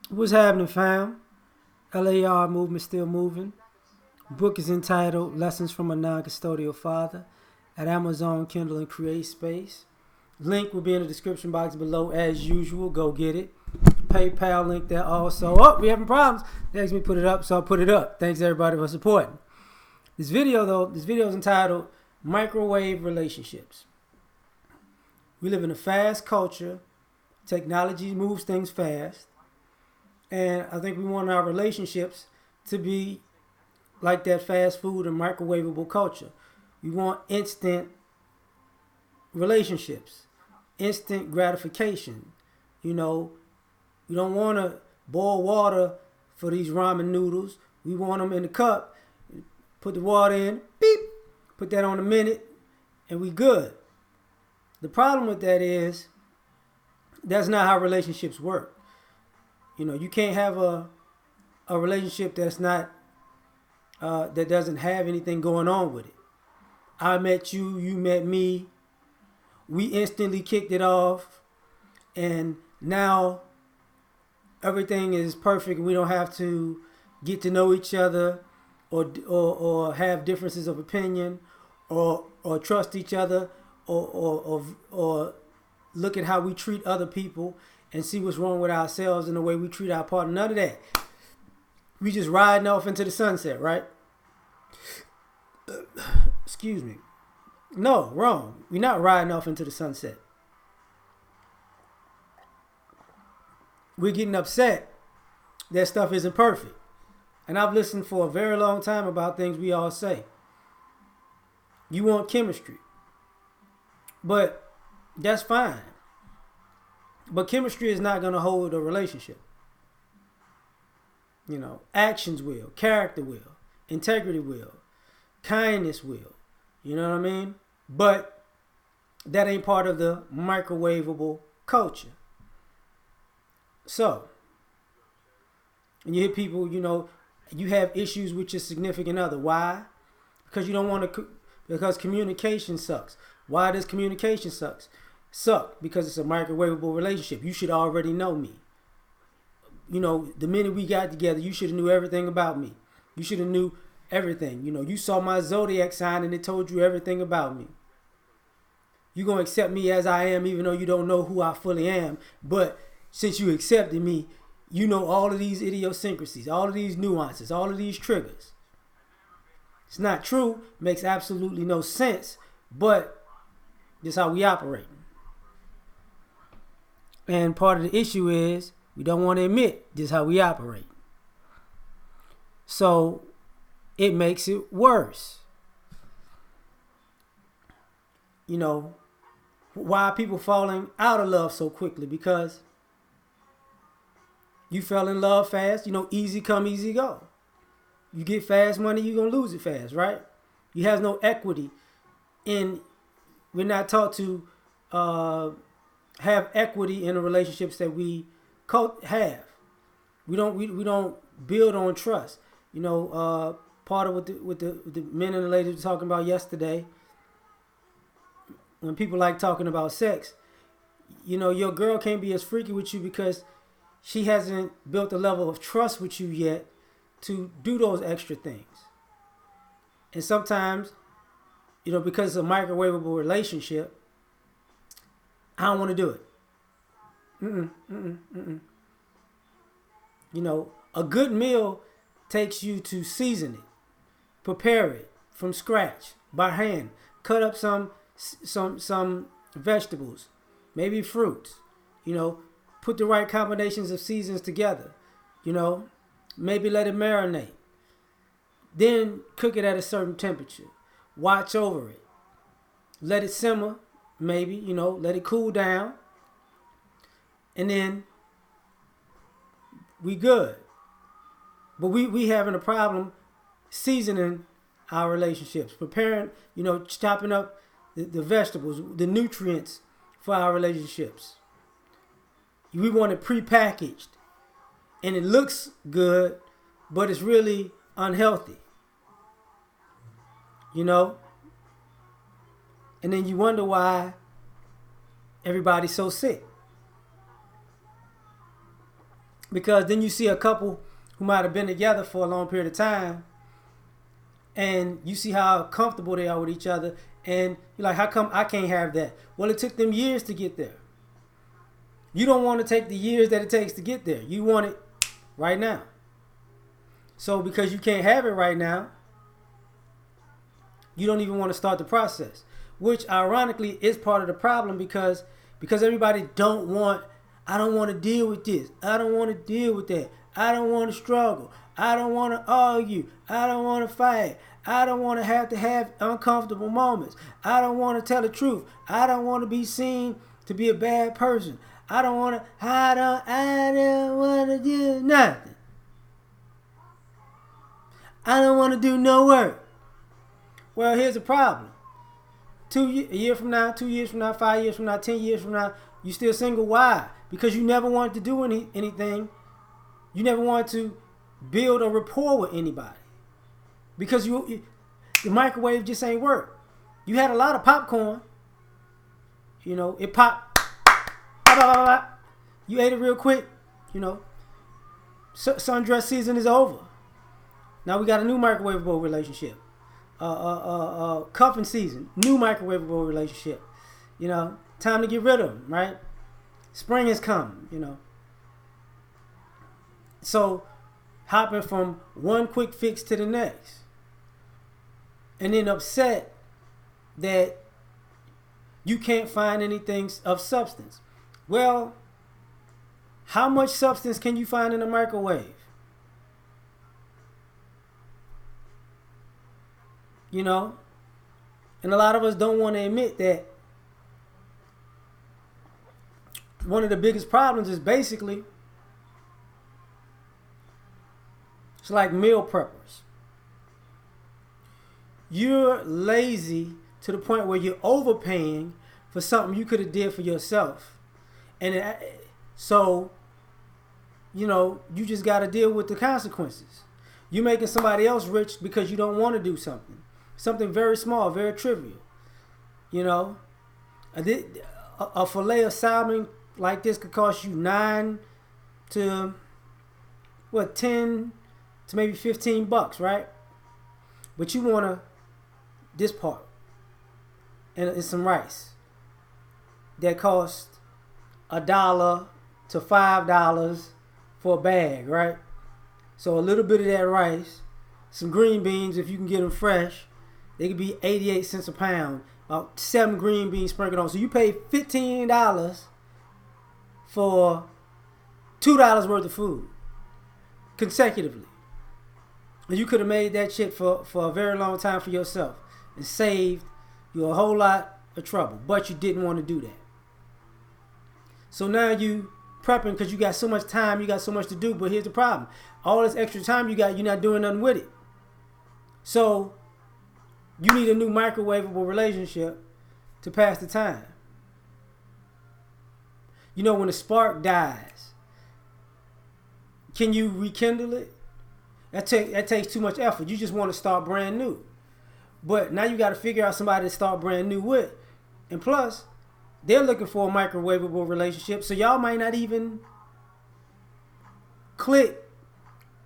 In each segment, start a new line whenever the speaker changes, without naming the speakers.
What's happening, fam? L.A.R. movement still moving. Book is entitled Lessons from a Non-Custodial Father at Amazon, Kindle, and Create Space. Link will be in the description box below as usual. Go get it. PayPal link there also. Oh, we having problems. They asked me to put it up, so I'll put it up. Thanks everybody for supporting. This video is entitled Microwave Relationships. We live in a fast culture. Technology moves things fast. And I think we want our relationships to be like that fast food and microwavable culture. We want instant relationships, instant gratification. You know, we don't want to boil water for these ramen noodles. We want them in the cup. Put the water in, beep, put that on a minute, and we good. The problem with that is that's not how relationships work. You know, you can't have a relationship that's not that doesn't have anything going on with it. I met you, you met me. We instantly kicked it off, and now everything is perfect. We don't have to get to know each other, or have differences of opinion, or trust each other, or look at how we treat other people and see what's wrong with ourselves and the way we treat our partner. None of that. We just riding off into the sunset, right? Excuse me. No, wrong. We're not riding off into the sunset. We're getting upset that stuff isn't perfect. And I've listened for a very long time about things we all say. You want chemistry. But that's fine. But chemistry is not going to hold a relationship. You know, actions will, character will, integrity will, kindness will. You know what I mean? But that ain't part of the microwavable culture. So, and you hear people, you know, you have issues with your significant other. Why? Because you don't want to, because communication sucks. Why does communication suck? Because it's a microwavable relationship. You should already know me. You know, the minute we got together, you should have knew everything about me. You should have knew everything. You know, you saw my zodiac sign and it told you everything about me. You're going to accept me as I am even though you don't know who I fully am. But since you accepted me, you know all of these idiosyncrasies, all of these nuances, all of these triggers. It's not true. Makes absolutely no sense. But this is how we operate. And part of the issue is we don't want to admit this is how we operate. So it makes it worse. You know, why are people falling out of love so quickly? Because you fell in love fast. You know, easy come, easy go. You get fast money, you're going to lose it fast, right? You have no equity in, we're not taught to have equity in the relationships that we have. We don't build on trust. You know, part of what the men and the ladies were talking about yesterday. When people like talking about sex, you know, your girl can't be as freaky with you because she hasn't built a level of trust with you yet to do those extra things. And sometimes, you know, because it's a microwavable relationship, I don't want to do it. You know, a good meal takes you to season it, prepare it from scratch by hand, cut up some vegetables, maybe fruits. You know, put the right combinations of seasons together. You know, maybe let it marinate. Then cook it at a certain temperature. Watch over it. Let it simmer. Maybe, you know, let it cool down. And then we good. But we having a problem seasoning our relationships. Preparing, you know, chopping up the vegetables, the nutrients for our relationships. We want it prepackaged. And it looks good, but it's really unhealthy. You know? And then you wonder why everybody's so sick. Because then you see a couple who might have been together for a long period of time, and you see how comfortable they are with each other, and you're like, how come I can't have that? Well, it took them years to get there. You don't want to take the years that it takes to get there. You want it right now. So because you can't have it right now, you don't even want to start the process, which ironically is part of the problem, because everybody I don't want to deal with this. I don't want to deal with that. I don't want to struggle. I don't want to argue. I don't want to fight. I don't want to have uncomfortable moments. I don't want to tell the truth. I don't want to be seen to be a bad person. I don't want to do nothing. I don't want to do no work. Well, here's the problem. A year from now, 2 years from now, 5 years from now, 10 years from now, you still single. Why? Because you never wanted to do anything. You never wanted to build a rapport with anybody. Because the microwave just ain't work. You had a lot of popcorn. You know, it popped. You ate it real quick. You know, sundress season is over. Now we got a new microwavable relationship. Cuffing season, new microwavable relationship. You know, time to get rid of them, right? Spring has come, you know. So, hopping from one quick fix to the next. And then upset that you can't find anything of substance. Well, how much substance can you find in a microwave? You know? And a lot of us don't want to admit that one of the biggest problems is basically, it's like meal preppers. You're lazy to the point where you're overpaying for something you could have did for yourself. And so, you know, you just got to deal with the consequences. You're making somebody else rich because you don't want to do something. Something very small, very trivial. You know, a fillet of salmon like this could cost you $9 to 10 to maybe $15, right? But you want this part, and it's some rice that costs $1 to $5 for a bag, right? So a little bit of that rice, some green beans if you can get them fresh, they could be 88 cents a pound. About 7 green beans sprinkled on. So you pay $15 for $2 worth of food consecutively. And you could have made that shit for a very long time for yourself and saved you a whole lot of trouble. But you didn't want to do that. So now you prepping because you got so much time, you got so much to do. But here's the problem. All this extra time you got, you're not doing nothing with it. So you need a new microwavable relationship to pass the time. You know, when the spark dies, can you rekindle it? That takes too much effort. You just want to start brand new. But now you got to figure out somebody to start brand new with. And plus, they're looking for a microwavable relationship, so y'all might not even click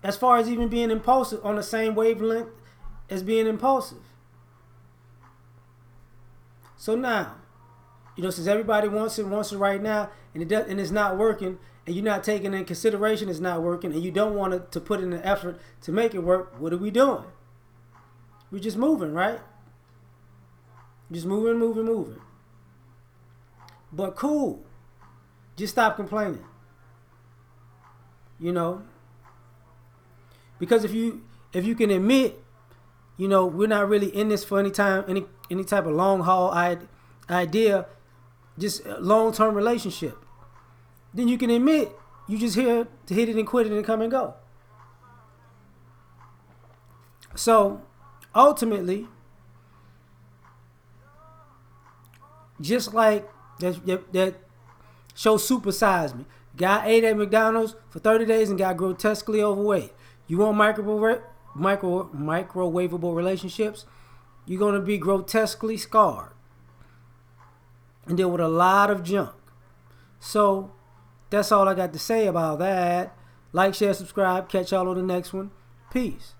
as far as even being impulsive on the same wavelength as being impulsive. So now, you know, since everybody wants it right now, and it's not working, and you're not taking in consideration it's not working, and you don't want to put in the effort to make it work, what are we doing? We're just moving, right? Just moving. But cool. Just stop complaining. You know? Because if you can admit, you know, we're not really in this for any type of long haul idea, just a long-term relationship, then you can admit you just here to hit it and quit it and come and go. So ultimately, just like that show Super Size Me, guy ate at McDonald's for 30 days and got grotesquely overweight. You want microwavable relationships? You're going to be grotesquely scarred and deal with a lot of junk. So that's all I got to say about that. Like, share, subscribe. Catch y'all on the next one. Peace.